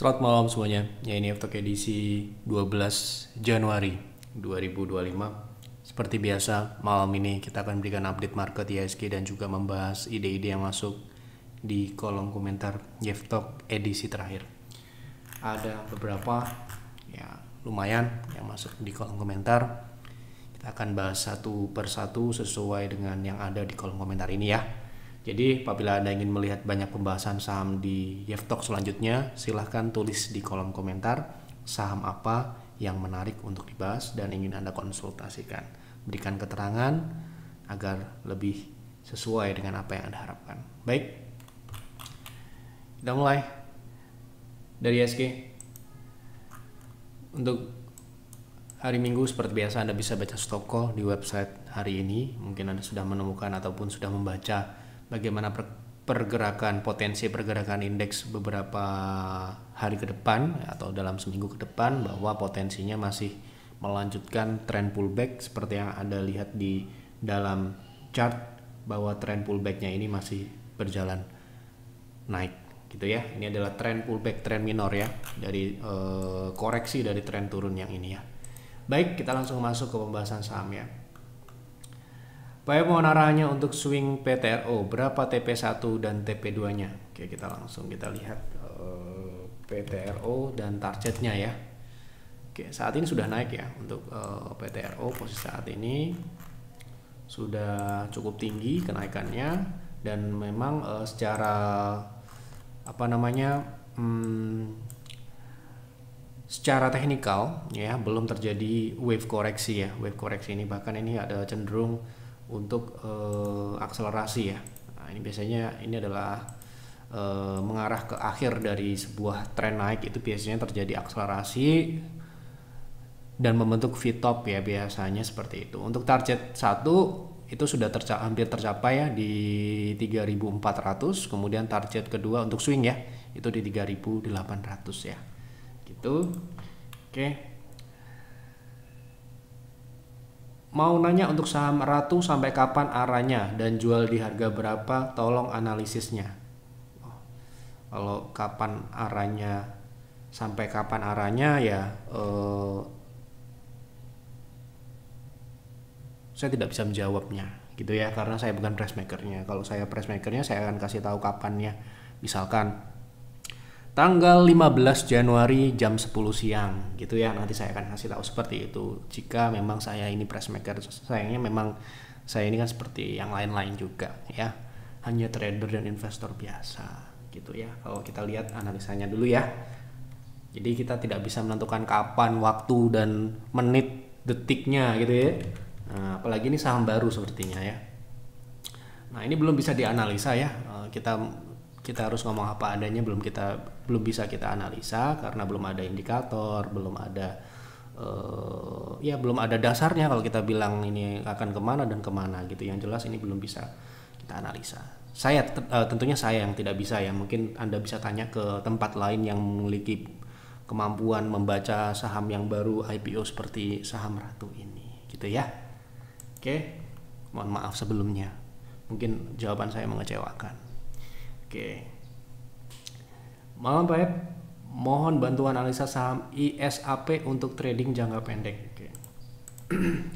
Selamat malam semuanya. Ya, ini Aftok edisi 12 Januari 2025. Seperti biasa, malam ini kita akan berikan update market IHSG dan juga membahas ide-ide yang masuk di kolom komentar Aftok edisi terakhir. Ada beberapa ya lumayan yang masuk di kolom komentar. Kita akan bahas satu persatu sesuai dengan yang ada di kolom komentar ini ya. Jadi apabila Anda ingin melihat banyak pembahasan saham di Aftok selanjutnya, silahkan tulis di kolom komentar saham apa yang menarik untuk dibahas dan ingin Anda konsultasikan. Berikan keterangan agar lebih sesuai dengan apa yang Anda harapkan. Baik, kita mulai dari IHSG. Untuk hari Minggu seperti biasa Anda bisa baca stock call di website hari ini. Mungkin Anda sudah menemukan ataupun sudah membaca bagaimana pergerakan, potensi pergerakan indeks beberapa hari ke depan atau dalam seminggu ke depan, bahwa potensinya masih melanjutkan tren pullback seperti yang Anda lihat di dalam chart, bahwa tren pullbacknya ini masih berjalan naik gitu ya. Ini adalah tren pullback, tren minor ya, dari koreksi dari tren turun yang ini ya. Baik, kita langsung masuk ke pembahasan saham ya. Baik, mohon arahannya untuk swing PTRO, berapa TP1 dan TP2 nya. Oke, kita lihat PTRO dan targetnya ya. Oke, saat ini sudah naik ya untuk PTRO. Posisi saat ini sudah cukup tinggi kenaikannya, dan memang secara secara teknikal ya belum terjadi wave koreksi ya. Wave koreksi ini bahkan ini ada cenderung untuk akselerasi ya. Nah, ini biasanya ini adalah mengarah ke akhir dari sebuah tren naik, itu biasanya terjadi akselerasi dan membentuk V-top ya, biasanya seperti itu. Untuk target 1 itu sudah hampir tercapai ya di 3.400, kemudian target kedua untuk swing ya itu di 3.800 ya. Gitu. Oke. Mau nanya untuk saham Ratu, sampai kapan arahnya dan jual di harga berapa? Tolong analisisnya. Kalau kapan arahnya, sampai kapan arahnya ya saya tidak bisa menjawabnya gitu ya, karena saya bukan price makernya. Kalau saya price makernya, saya akan kasih tahu kapannya. Misalkan tanggal 15 Januari jam 10 siang gitu ya, nanti saya akan kasih tahu seperti itu. Jika memang saya ini price maker, sayangnya memang saya ini kan seperti yang lain-lain juga ya, hanya trader dan investor biasa gitu ya. Kalau kita lihat analisanya dulu ya. Jadi kita tidak bisa menentukan kapan, waktu dan menit detiknya gitu ya. Nah, apalagi ini saham baru sepertinya ya. Nah, ini belum bisa dianalisa ya. Kita harus ngomong apa adanya, belum bisa kita analisa karena belum ada indikator, belum ada belum ada dasarnya kalau kita bilang ini akan kemana dan kemana gitu. Yang jelas ini belum bisa kita analisa. Saya tentunya saya yang tidak bisa ya. Mungkin Anda bisa tanya ke tempat lain yang memiliki kemampuan membaca saham yang baru IPO seperti saham Ratu ini gitu ya. Oke, mohon maaf sebelumnya, mungkin jawaban saya mengecewakan. Oke. Malam Pak Ed, mohon bantuan analisa saham ISAP untuk trading jangka pendek. Oke.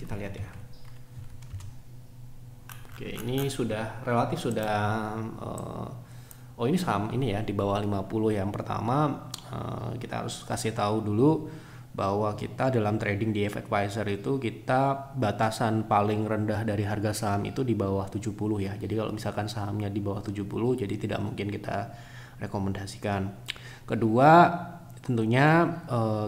Kita lihat ya. Oke, ini sudah relatif ini saham ini ya di bawah 50 ya. Yang pertama kita harus kasih tahu dulu bahwa kita dalam trading di Advisor itu kita batasan paling rendah dari harga saham itu di bawah 70 ya. Jadi kalau misalkan sahamnya di bawah 70, jadi tidak mungkin kita rekomendasikan. Kedua, tentunya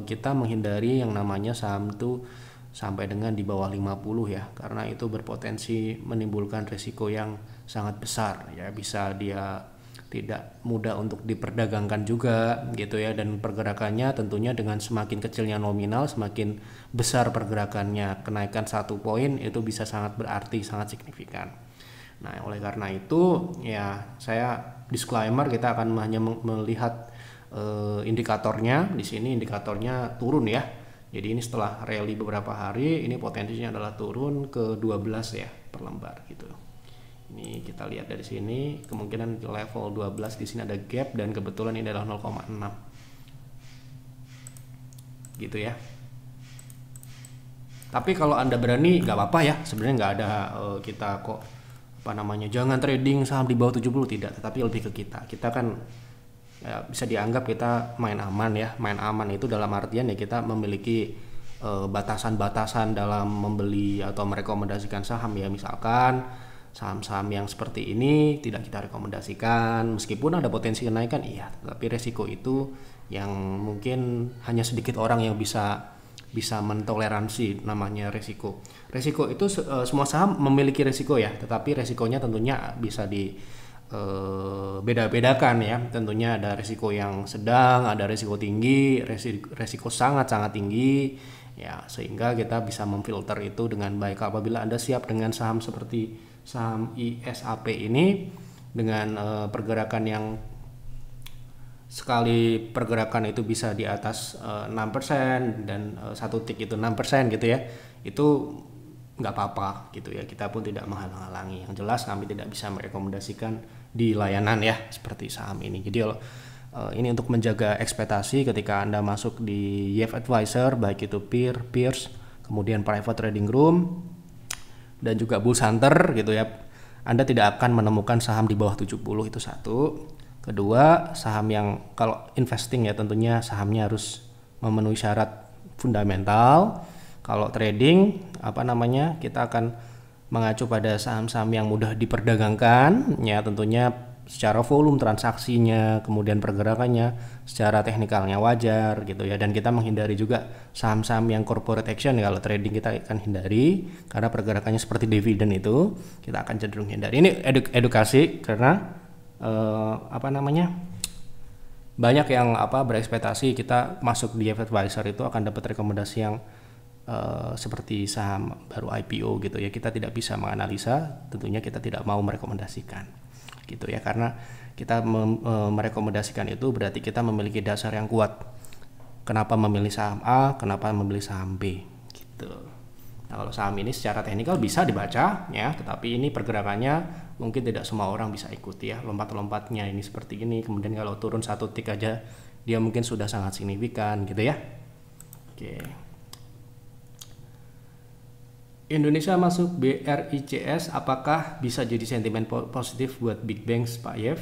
kita menghindari yang namanya saham itu sampai dengan di bawah 50 ya, karena itu berpotensi menimbulkan risiko yang sangat besar ya. Bisa dia tidak mudah untuk diperdagangkan juga gitu ya, dan pergerakannya tentunya dengan semakin kecilnya nominal semakin besar pergerakannya. Kenaikan 1 poin itu bisa sangat berarti, sangat signifikan. Nah, oleh karena itu ya saya disclaimer, kita akan hanya melihat indikatornya. Di sini indikatornya turun ya. Jadi ini setelah rally beberapa hari, ini potensinya adalah turun ke 12 ya per lembar gitu. Ini kita lihat dari sini, kemungkinan level 12 di sini ada gap, dan kebetulan ini adalah 0,6. gitu ya. Tapi kalau Anda berani nggak apa-apa ya, sebenarnya nggak ada kita kok apa namanya jangan trading saham di bawah 70, tidak, tetapi lebih ke kita kan ya, bisa dianggap kita main aman ya. Main aman itu dalam artian ya kita memiliki batasan-batasan dalam membeli atau merekomendasikan saham ya. Misalkan saham-saham yang seperti ini tidak kita rekomendasikan meskipun ada potensi kenaikan, iya, tapi resiko itu yang mungkin hanya sedikit orang yang bisa mentoleransi, namanya resiko. Resiko itu semua saham memiliki resiko ya, tetapi resikonya tentunya bisa di beda-bedakan ya. Tentunya ada resiko yang sedang, ada resiko tinggi, resiko sangat-sangat tinggi ya, sehingga kita bisa memfilter itu dengan baik. Apabila Anda siap dengan saham seperti saham ISAP ini dengan pergerakan yang sekali pergerakan itu bisa di atas 6% dan satu tick itu 6% gitu ya, itu nggak apa-apa gitu ya, kita pun tidak menghalang-halangi. Yang jelas kami tidak bisa merekomendasikan di layanan ya seperti saham ini. Jadi ini untuk menjaga ekspektasi ketika Anda masuk di YF Advisor, baik itu peers, kemudian private trading room dan juga Bulls Hunter gitu ya, Anda tidak akan menemukan saham di bawah 70, itu satu. Kedua, saham yang kalau investing ya tentunya sahamnya harus memenuhi syarat fundamental. Kalau trading kita akan mengacu pada saham-saham yang mudah diperdagangkan ya, tentunya secara volume transaksinya, kemudian pergerakannya secara teknikalnya wajar gitu ya. Dan kita menghindari juga saham-saham yang corporate action. Kalau trading kita akan hindari karena pergerakannya seperti dividen, itu kita akan cenderung hindari. Ini edukasi karena banyak yang berekspektasi kita masuk di YF Advisor itu akan dapat rekomendasi yang seperti saham baru IPO gitu ya. Kita tidak bisa menganalisa, tentunya kita tidak mau merekomendasikan gitu ya, karena kita merekomendasikan itu berarti kita memiliki dasar yang kuat kenapa memilih saham A, kenapa memilih saham B gitu. Nah, kalau saham ini secara teknikal bisa dibaca ya, tetapi ini pergerakannya mungkin tidak semua orang bisa ikuti ya, lompat-lompatnya ini seperti ini, kemudian kalau turun satu tick aja dia mungkin sudah sangat signifikan gitu ya. Oke. Indonesia masuk BRICS, apakah bisa jadi sentimen positif buat big banks Pak Yev,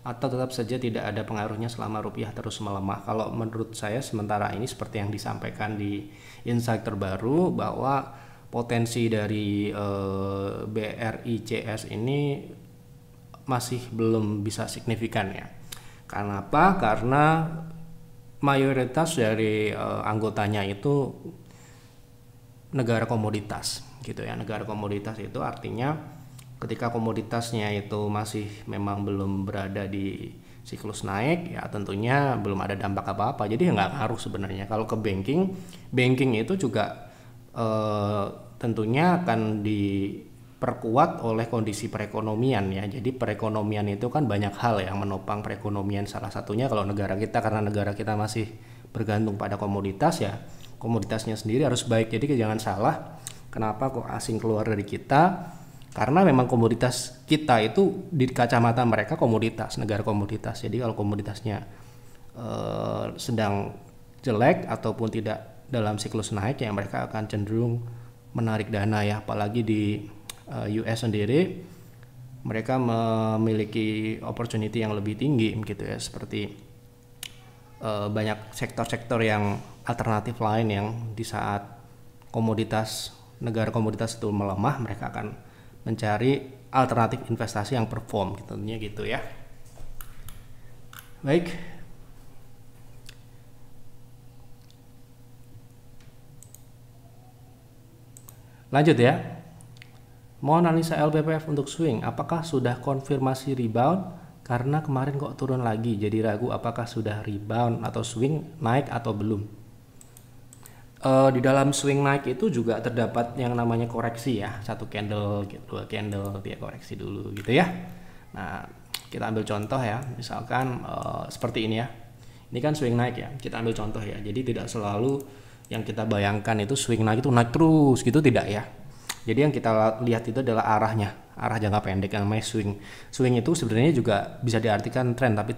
atau tetap saja tidak ada pengaruhnya selama rupiah terus melemah? Kalau menurut saya sementara ini seperti yang disampaikan di insight terbaru bahwa potensi dari BRICS ini masih belum bisa signifikan ya. Karena apa? Karena mayoritas dari anggotanya itu negara komoditas gitu ya. Negara komoditas itu artinya ketika komoditasnya itu masih memang belum berada di siklus naik ya, tentunya belum ada dampak apa-apa, jadi nggak ngaruh sebenarnya. Kalau ke banking itu juga tentunya akan diperkuat oleh kondisi perekonomian ya. Jadi perekonomian itu kan banyak hal yang menopang perekonomian, salah satunya kalau negara kita, karena negara kita masih bergantung pada komoditas ya, komoditasnya sendiri harus baik. Jadi jangan salah, kenapa kok asing keluar dari kita, karena memang komoditas kita itu di kacamata mereka komoditas, negara komoditas. Jadi kalau komoditasnya sedang jelek ataupun tidak dalam siklus naik ya, mereka akan cenderung menarik dana ya. Apalagi di US sendiri mereka memiliki opportunity yang lebih tinggi gitu ya, seperti banyak sektor-sektor yang alternatif lain yang di saat negara komoditas itu melemah, mereka akan mencari alternatif investasi yang perform tentunya gitu ya. Baik, lanjut ya. Mau analisa LPPF untuk swing, apakah sudah konfirmasi rebound? Karena kemarin kok turun lagi, jadi ragu apakah sudah rebound atau swing naik atau belum. Di dalam swing naik itu juga terdapat yang namanya koreksi ya, satu candle, dua candle, dia koreksi dulu gitu ya. Nah, kita ambil contoh ya, misalkan seperti ini ya. Ini kan swing naik ya, kita ambil contoh ya. Jadi tidak selalu yang kita bayangkan itu swing naik itu naik terus gitu, tidak ya. Jadi yang kita lihat itu adalah arah jangka pendek yang namanya swing. Swing itu sebenarnya juga bisa diartikan tren, tapi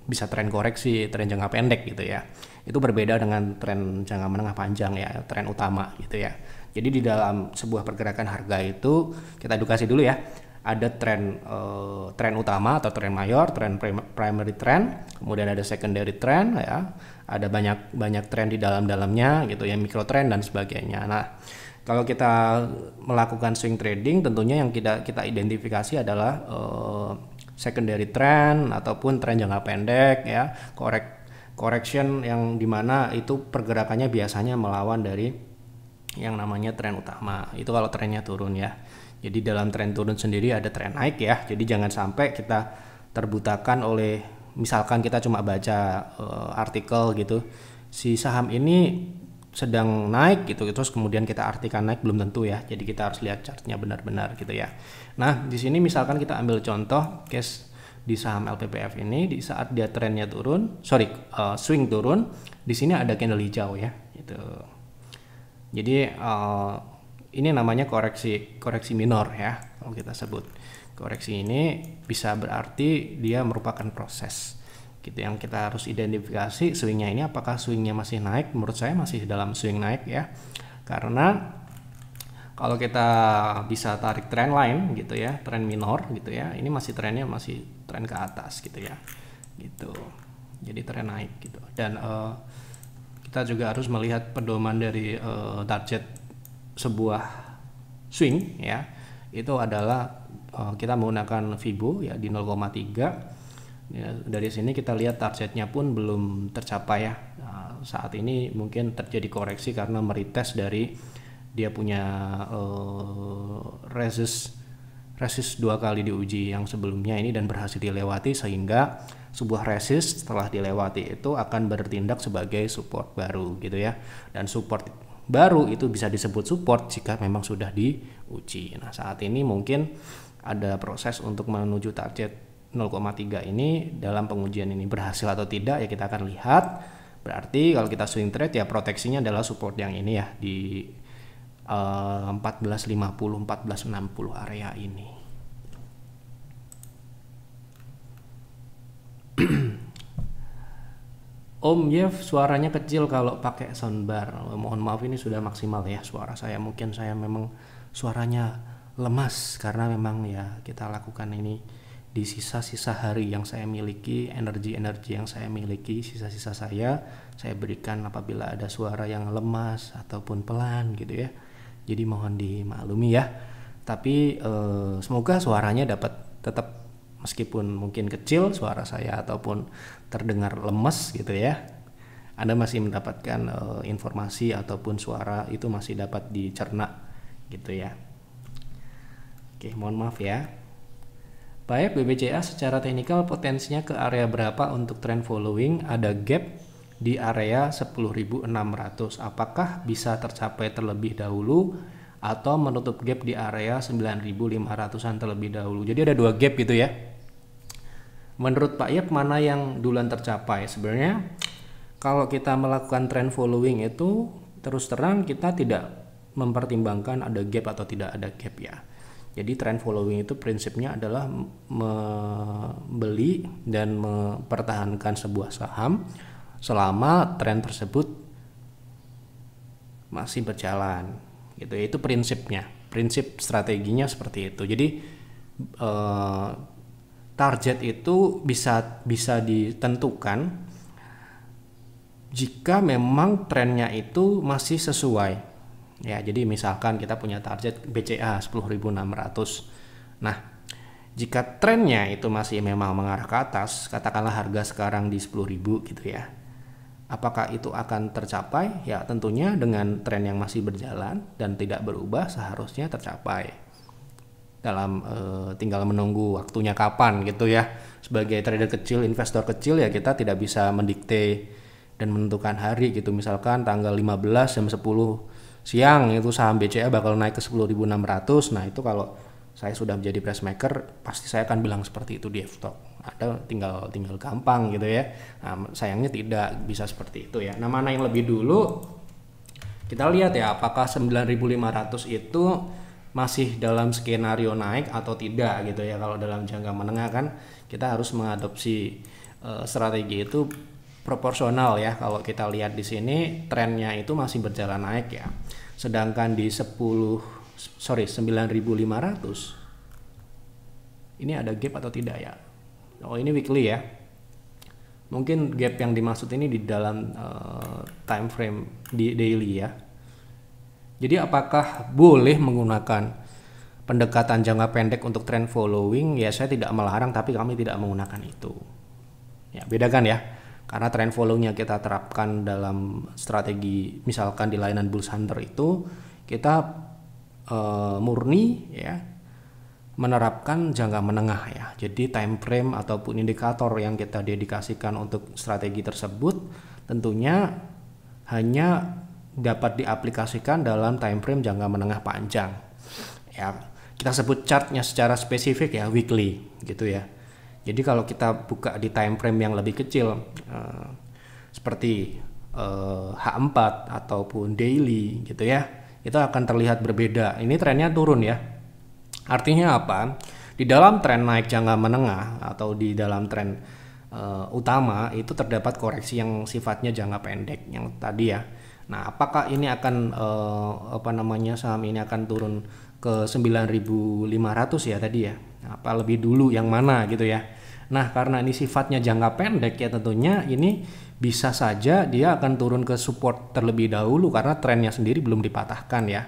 bisa tren koreksi, tren jangka pendek gitu ya. Itu berbeda dengan tren jangka menengah panjang ya, tren utama gitu ya. Jadi di dalam sebuah pergerakan harga itu kita edukasi dulu ya. Ada tren utama atau tren mayor, tren primary trend, kemudian ada secondary trend ya. Ada banyak tren di dalamnya gitu ya, micro trend dan sebagainya. Nah, kalau kita melakukan swing trading, tentunya yang kita identifikasi adalah secondary trend ataupun tren jangka pendek ya, correction yang dimana itu pergerakannya biasanya melawan dari yang namanya tren utama. Itu kalau trennya turun ya. Jadi dalam tren turun sendiri ada tren naik ya. Jadi jangan sampai kita terbutakan oleh, misalkan kita cuma baca artikel gitu, si saham ini sedang naik gitu, terus kemudian kita artikan naik, belum tentu ya. Jadi kita harus lihat chartnya benar-benar gitu ya. Nah di sini misalkan kita ambil contoh case di saham LPPF ini, di saat dia trennya turun, swing turun, di sini ada candle hijau ya gitu. Jadi ini namanya koreksi minor ya, kalau kita sebut. Koreksi ini bisa berarti dia merupakan proses gitu, yang kita harus identifikasi swingnya ini apakah swingnya masih naik. Menurut saya masih dalam swing naik ya, karena kalau kita bisa tarik tren lain gitu ya, tren minor gitu ya, ini trennya masih tren ke atas gitu ya gitu, jadi tren naik gitu. Dan kita juga harus melihat pedoman dari target sebuah swing ya, itu adalah kita menggunakan Fibo ya di 0,3 ya. Dari sini kita lihat targetnya pun belum tercapai ya. Saat ini mungkin terjadi koreksi karena meretest dari dia punya resist 2 kali diuji yang sebelumnya ini dan berhasil dilewati, sehingga sebuah resist setelah dilewati itu akan bertindak sebagai support baru gitu ya. Dan support baru itu bisa disebut support jika memang sudah diuji. Nah saat ini mungkin ada proses untuk menuju target 0,3 ini. Dalam pengujian ini berhasil atau tidak ya kita akan lihat. Berarti kalau kita swing trade ya proteksinya adalah support yang ini ya, di 1450 1460 area ini. Om Yev, suaranya kecil kalau pakai soundbar. Mohon maaf, ini sudah maksimal ya suara saya. Mungkin saya memang suaranya lemas karena memang ya kita lakukan ini di sisa-sisa hari yang saya miliki, energi yang saya miliki, sisa-sisa saya berikan apabila ada suara yang lemas ataupun pelan gitu ya. Jadi mohon dimaklumi ya. Tapi semoga suaranya dapat tetap, meskipun mungkin kecil suara saya ataupun terdengar lemes gitu ya, Anda masih mendapatkan informasi ataupun suara itu masih dapat dicerna gitu ya. Oke, mohon maaf ya. Baik, BBCA secara teknikal potensinya ke area berapa untuk trend following? Ada gap di area 10.600. Apakah bisa tercapai terlebih dahulu atau menutup gap di area 9.500-an terlebih dahulu? Jadi ada 2 gap gitu ya. Menurut Pak Yap, mana yang duluan tercapai? Sebenarnya kalau kita melakukan trend following itu terus terang kita tidak mempertimbangkan ada gap atau tidak ada gap ya. Jadi trend following itu prinsipnya adalah membeli dan mempertahankan sebuah saham selama tren tersebut masih berjalan gitu. Itu prinsipnya, prinsip strateginya seperti itu. Jadi target itu bisa ditentukan jika memang trennya itu masih sesuai ya. Jadi misalkan kita punya target BCA 10.600. Nah jika trennya itu masih memang mengarah ke atas, katakanlah harga sekarang di 10.000 gitu ya, apakah itu akan tercapai? Ya tentunya dengan tren yang masih berjalan dan tidak berubah seharusnya tercapai. Dalam tinggal menunggu waktunya kapan gitu ya. Sebagai trader kecil, investor kecil ya kita tidak bisa mendikte dan menentukan hari gitu. Misalkan tanggal 15 jam 10 siang itu saham BCA bakal naik ke 10.600. Nah itu kalau saya sudah menjadi price maker pasti saya akan bilang seperti itu di F-Talk. Ada tinggal gampang gitu ya. Nah sayangnya tidak bisa seperti itu ya. Nah mana yang lebih dulu Kita lihat ya apakah 9.500 itu masih dalam skenario naik atau tidak gitu ya. Kalau dalam jangka menengah kan kita harus mengadopsi strategi itu proporsional ya. Kalau kita lihat di sini trennya itu masih berjalan naik ya. Sedangkan di 9.500 ini ada gap atau tidak ya? Oh, ini weekly ya. Mungkin gap yang dimaksud ini di dalam time frame di daily ya. Jadi apakah boleh menggunakan pendekatan jangka pendek untuk trend following? Ya, saya tidak melarang, tapi kami tidak menggunakan itu. Ya, bedakan ya. Karena trend following yang kita terapkan dalam strategi misalkan di layanan Bulls Hunter itu kita murni ya menerapkan jangka menengah ya. Jadi time frame ataupun indikator yang kita dedikasikan untuk strategi tersebut tentunya hanya dapat diaplikasikan dalam time frame jangka menengah panjang. Ya, kita sebut chartnya secara spesifik ya, weekly gitu ya. Jadi kalau kita buka di time frame yang lebih kecil seperti H4 ataupun daily gitu ya, itu akan terlihat berbeda. Ini trennya turun ya. Artinya apa? Di dalam tren naik jangka menengah atau di dalam tren utama itu terdapat koreksi yang sifatnya jangka pendek yang tadi ya. Nah, apakah ini akan saham ini akan turun ke 9.500 ya tadi ya? Apa lebih dulu yang mana gitu ya? Nah, karena ini sifatnya jangka pendek ya tentunya ini bisa saja dia akan turun ke support terlebih dahulu karena trennya sendiri belum dipatahkan ya.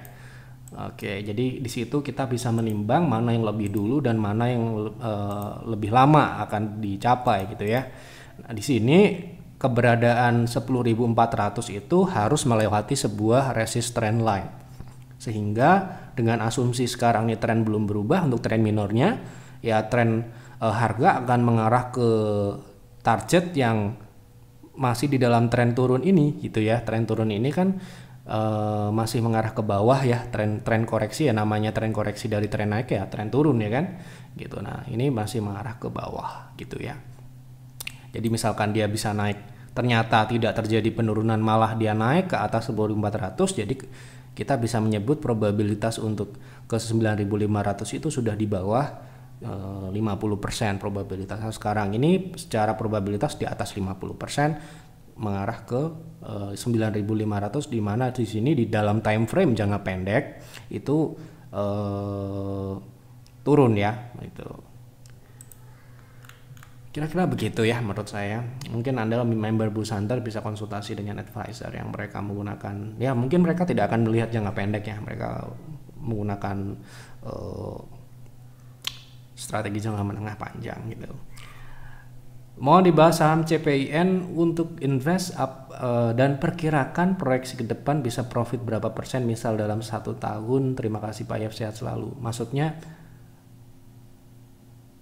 Oke, jadi di situ kita bisa menimbang mana yang lebih dulu dan mana yang lebih lama akan dicapai gitu ya. Nah, di sini keberadaan 10.400 itu harus melewati sebuah resist trend line. Sehingga dengan asumsi sekarang ini tren belum berubah untuk tren minornya, ya tren harga akan mengarah ke target yang masih di dalam tren turun ini gitu ya. Tren turun ini kan masih mengarah ke bawah ya, tren koreksi ya, namanya tren koreksi dari tren naik ya, tren turun ya kan gitu. Nah, ini masih mengarah ke bawah gitu ya. Jadi misalkan dia bisa naik, ternyata tidak terjadi penurunan malah dia naik ke atas 10.400, jadi kita bisa menyebut probabilitas untuk ke 9.500 itu sudah di bawah 50% probabilitasnya. Sekarang ini secara probabilitas di atas 50% mengarah ke 9.500, di mana di sini di dalam time frame jangka pendek itu turun ya itu. Kira-kira begitu ya menurut saya. Mungkin Anda member Bulls Hunter bisa konsultasi dengan advisor yang mereka menggunakan. Ya mungkin mereka tidak akan melihat jangka pendek ya. Mereka menggunakan strategi jangka menengah panjang gitu. Mau dibahas saham CPIN untuk invest dan perkirakan proyeksi ke depan bisa profit berapa persen misal dalam 1 tahun. Terima kasih Pak Yef, sehat selalu. Maksudnya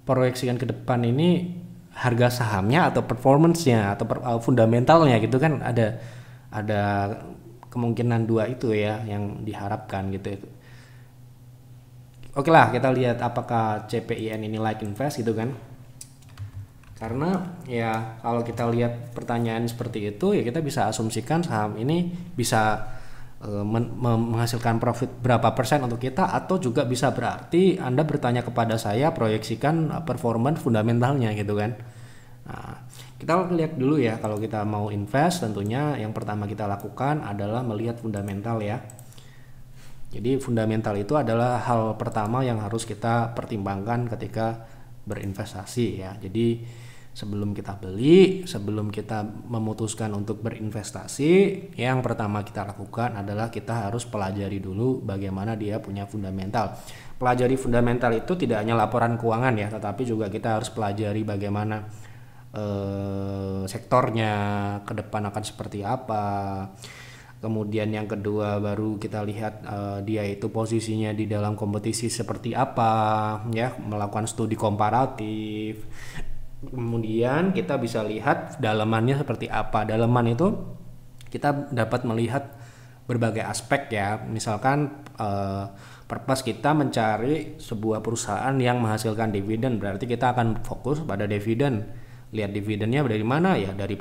proyeksikan ke depan ini harga sahamnya atau performance-nya atau fundamentalnya gitu kan, ada kemungkinan dua itu ya yang diharapkan gitu. Oke lah, kita lihat apakah CPIN ini like invest gitu kan. Karena ya kalau kita lihat pertanyaan seperti itu ya kita bisa asumsikan saham ini bisa menghasilkan profit berapa persen untuk kita, atau juga bisa berarti Anda bertanya kepada saya proyeksikan performance fundamentalnya gitu kan. Nah, kita lihat dulu ya, kalau kita mau invest tentunya yang pertama kita lakukan adalah melihat fundamental ya. Jadi fundamental itu adalah hal pertama yang harus kita pertimbangkan ketika berinvestasi ya. Jadi sebelum kita beli, sebelum kita memutuskan untuk berinvestasi, yang pertama kita lakukan adalah kita harus pelajari dulu bagaimana dia punya fundamental. Pelajari fundamental itu tidak hanya laporan keuangan ya, tetapi juga kita harus pelajari bagaimana sektornya ke depan akan seperti apa. Kemudian yang kedua baru kita lihat dia itu posisinya di dalam kompetisi seperti apa ya, melakukan studi komparatif. Kemudian kita bisa lihat dalamannya seperti apa. Dalaman itu kita dapat melihat berbagai aspek ya. Misalkan purpose kita mencari sebuah perusahaan yang menghasilkan dividen, berarti kita akan fokus pada dividen. Lihat dividennya dari mana ya, dari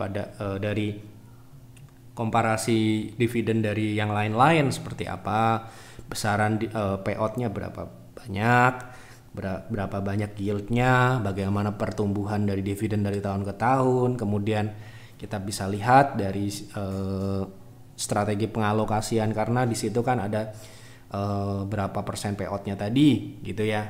komparasi dividen dari yang lain-lain seperti apa, besaran payout-nya berapa banyak, berapa banyak yield-nya, bagaimana pertumbuhan dari dividen dari tahun ke tahun. Kemudian kita bisa lihat dari strategi pengalokasian, karena di situ kan ada berapa persen payout-nya tadi gitu ya.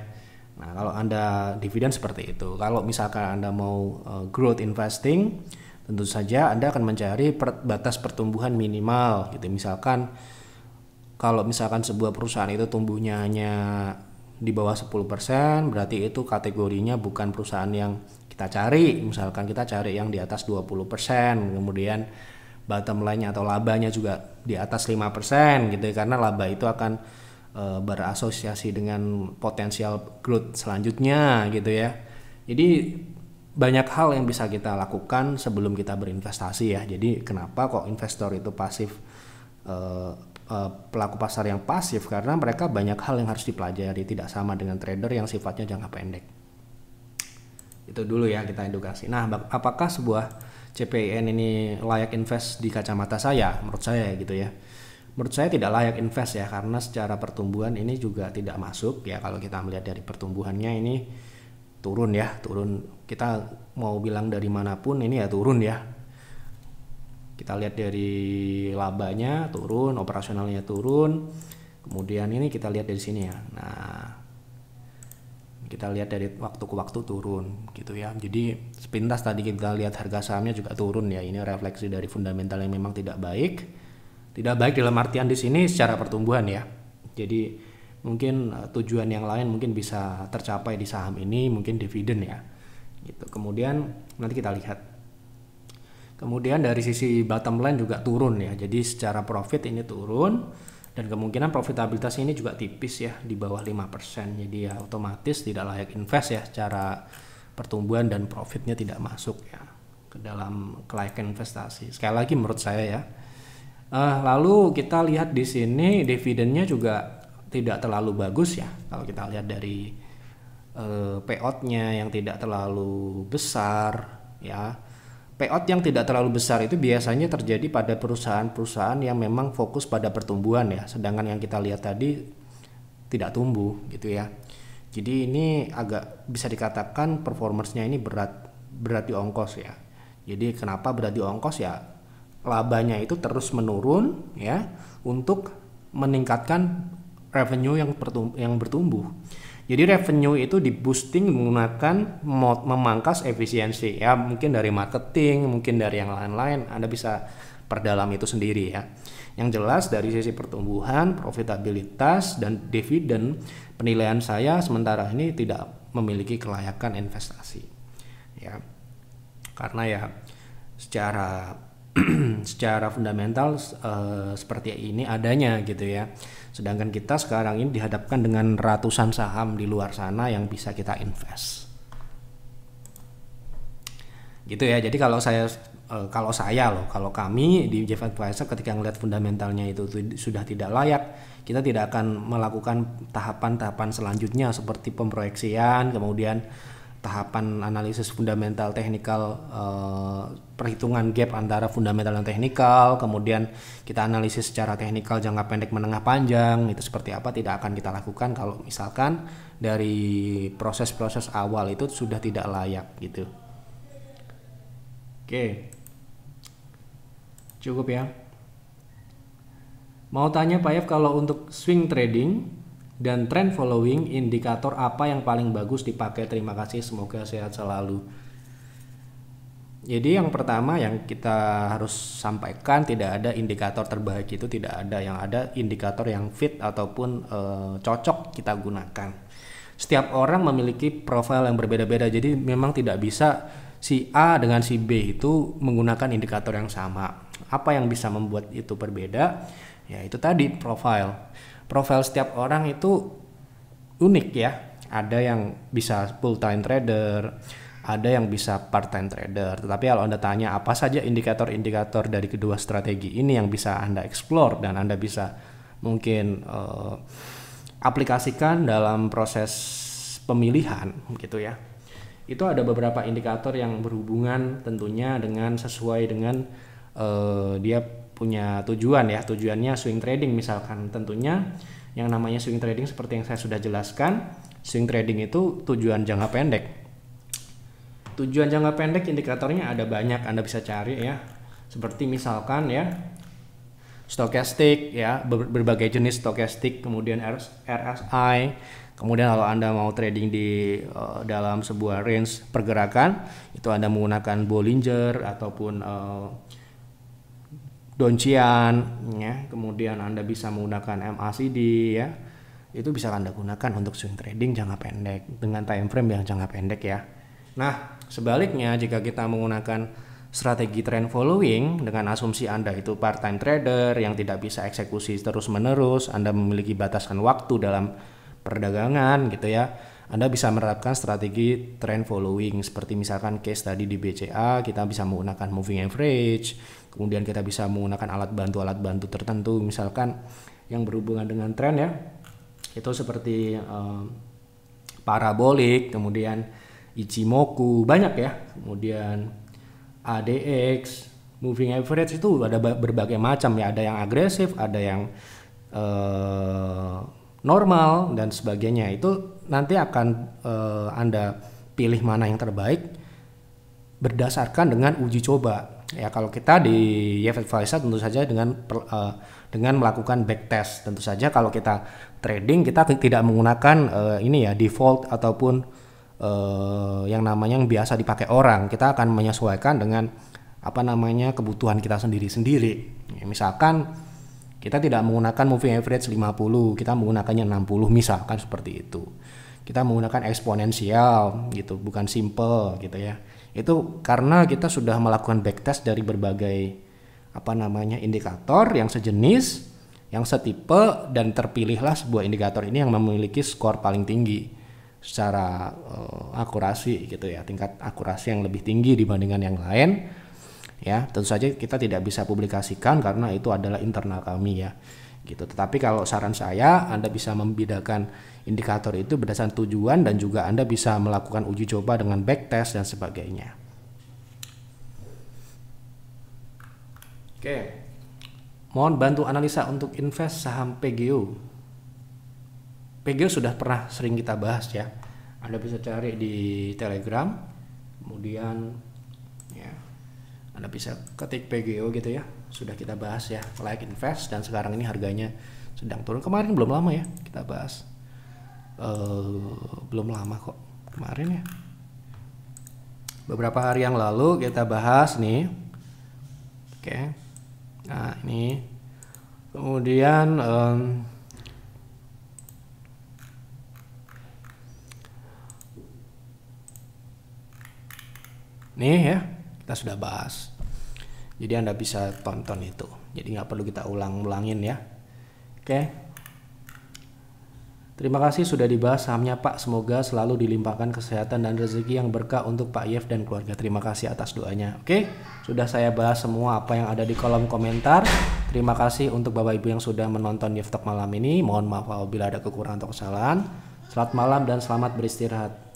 Nah, kalau Anda dividen seperti itu. Kalau misalkan Anda mau growth investing, tentu saja Anda akan mencari batas pertumbuhan minimal gitu. Misalkan kalau misalkan sebuah perusahaan itu tumbuhnya hanya di bawah 10%, berarti itu kategorinya bukan perusahaan yang kita cari. Misalkan kita cari yang di atas 20%, kemudian bottom line-nya atau labanya juga di atas 5% gitu ya, karena laba itu akan berasosiasi dengan potensial growth selanjutnya gitu ya. Jadi banyak hal yang bisa kita lakukan sebelum kita berinvestasi ya. Jadi kenapa kok investor itu pasif, pelaku pasar yang pasif, karena mereka banyak hal yang harus dipelajari, tidak sama dengan trader yang sifatnya jangka pendek. Itu dulu ya kita edukasi. Nah, apakah sebuah CPIN ini layak invest di kacamata saya? Menurut saya gitu ya. Menurut saya tidak layak invest ya, karena secara pertumbuhan ini juga tidak masuk ya. Kalau kita melihat dari pertumbuhannya ini turun ya, turun. Kita mau bilang dari manapun ini ya turun ya. Kita lihat dari labanya turun, operasionalnya turun. Kemudian ini kita lihat dari sini ya. Nah, kita lihat dari waktu ke waktu turun gitu ya. Jadi sepintas tadi kita lihat harga sahamnya juga turun ya. Ini refleksi dari fundamental yang memang tidak baik. Tidak baik dalam artian di sini secara pertumbuhan ya. Jadi mungkin tujuan yang lain mungkin bisa tercapai di saham ini, mungkin dividen ya. Gitu. Kemudian nanti kita lihat. Kemudian dari sisi bottom line juga turun ya. Jadi secara profit ini turun, dan kemungkinan profitabilitas ini juga tipis ya, di bawah 5%. Jadi ya otomatis tidak layak invest ya, secara pertumbuhan dan profitnya tidak masuk ya ke dalam kelayakan investasi. Sekali lagi menurut saya ya. Lalu kita lihat di sini dividennya juga tidak terlalu bagus ya. Kalau kita lihat dari payout-nya yang tidak terlalu besar ya. Payout yang tidak terlalu besar itu biasanya terjadi pada perusahaan-perusahaan yang memang fokus pada pertumbuhan ya. Sedangkan yang kita lihat tadi tidak tumbuh gitu ya. Jadi ini agak bisa dikatakan performance-nya ini berat di ongkos ya. Jadi kenapa berat di ongkos ya? Labanya itu terus menurun ya, untuk meningkatkan revenue yang bertumbuh. Jadi revenue itu di boosting menggunakan memangkas efisiensi ya, mungkin dari marketing, mungkin dari yang lain-lain. Anda bisa perdalam itu sendiri ya. Yang jelas dari sisi pertumbuhan, profitabilitas, dan dividen, penilaian saya sementara ini tidak memiliki kelayakan investasi ya. Karena ya secara fundamental seperti ini adanya gitu ya. Sedangkan kita sekarang ini dihadapkan dengan ratusan saham di luar sana yang bisa kita invest. Gitu ya. Jadi kalau kami di Jeff Advisor ketika ngelihat fundamentalnya itu sudah tidak layak, kita tidak akan melakukan tahapan-tahapan selanjutnya seperti pemproyeksian, kemudian tahapan analisis fundamental teknikal, perhitungan gap antara fundamental dan teknikal, kemudian kita analisis secara teknikal jangka pendek, menengah, panjang, itu seperti apa, tidak akan kita lakukan kalau misalkan dari proses-proses awal itu sudah tidak layak gitu. Oke, cukup ya. Mau tanya Pak Yev, kalau untuk swing trading dan trend following, indikator apa yang paling bagus dipakai? Terima kasih, semoga sehat selalu. Jadi yang pertama yang kita harus sampaikan, tidak ada indikator terbaik, itu tidak ada. Yang ada indikator yang fit ataupun cocok kita gunakan. Setiap orang memiliki profil yang berbeda-beda, jadi memang tidak bisa si A dengan si B itu menggunakan indikator yang sama. Apa yang bisa membuat itu berbeda? Ya itu tadi, profil setiap orang itu unik ya. Ada yang bisa full time trader, ada yang bisa part time trader. Tetapi kalau Anda tanya apa saja indikator-indikator dari kedua strategi ini yang bisa Anda explore dan Anda bisa mungkin aplikasikan dalam proses pemilihan gitu ya. Itu ada beberapa indikator yang berhubungan tentunya dengan sesuai dengan dia punya tujuan ya. Tujuannya swing trading misalkan. Tentunya yang namanya swing trading seperti yang saya sudah jelaskan, swing trading itu tujuan jangka pendek. Tujuan jangka pendek indikatornya ada banyak, Anda bisa cari ya. Seperti misalkan ya stokastik ya, berbagai jenis stokastik, kemudian RSI. Kemudian kalau Anda mau trading di dalam sebuah range pergerakan, itu Anda menggunakan Bollinger ataupun Donchian ya. Kemudian Anda bisa menggunakan MACD ya. Itu bisa Anda gunakan untuk swing trading jangka pendek dengan time frame yang jangka pendek ya. Nah, sebaliknya jika kita menggunakan strategi trend following dengan asumsi Anda itu part-time trader yang tidak bisa eksekusi terus-menerus, Anda memiliki batasan waktu dalam perdagangan gitu ya, Anda bisa menerapkan strategi trend following seperti misalkan case tadi di BCA kita bisa menggunakan moving average, kemudian kita bisa menggunakan alat bantu tertentu misalkan yang berhubungan dengan tren ya, itu seperti parabolik, kemudian Ichimoku, banyak ya, kemudian ADX, moving average itu ada berbagai macam ya, ada yang agresif, ada yang normal dan sebagainya. Itu nanti akan Anda pilih mana yang terbaik berdasarkan dengan uji coba ya. Kalau kita di YF Advisor tentu saja dengan melakukan backtest. Tentu saja kalau kita trading kita tidak menggunakan ini ya default ataupun yang namanya yang biasa dipakai orang. Kita akan menyesuaikan dengan kebutuhan kita sendiri-sendiri ya, misalkan kita tidak menggunakan moving average 50, kita menggunakannya 60 misalkan seperti itu. Kita menggunakan eksponensial gitu, bukan simple gitu ya. Itu karena kita sudah melakukan backtest dari berbagai indikator yang sejenis, yang setipe, dan terpilihlah sebuah indikator ini yang memiliki skor paling tinggi secara akurasi gitu ya, tingkat akurasi yang lebih tinggi dibandingkan yang lain. Ya, tentu saja kita tidak bisa publikasikan karena itu adalah internal kami ya. Gitu. Tetapi kalau saran saya, Anda bisa membedakan indikator itu berdasarkan tujuan dan juga Anda bisa melakukan uji coba dengan backtest dan sebagainya. Oke. Mohon bantu analisa untuk invest saham PGO. PGO sudah pernah sering kita bahas ya. Anda bisa cari di Telegram. Kemudian Anda bisa ketik PGO gitu ya, sudah kita bahas ya, like invest, dan sekarang ini harganya sedang turun. Kemarin belum lama ya kita bahas, belum lama kok kemarin ya, beberapa hari yang lalu kita bahas nih. Oke, nah ini kemudian nih ya, kita sudah bahas, jadi Anda bisa tonton itu, jadi nggak perlu kita ulangin ya. Oke, terima kasih sudah dibahas sahamnya Pak, semoga selalu dilimpahkan kesehatan dan rezeki yang berkah untuk Pak Yev dan keluarga. Terima kasih atas doanya. Oke, sudah saya bahas semua apa yang ada di kolom komentar. Terima kasih untuk Bapak Ibu yang sudah menonton Yev Talk malam ini. Mohon maaf apabila ada kekurangan atau kesalahan. Selamat malam dan selamat beristirahat.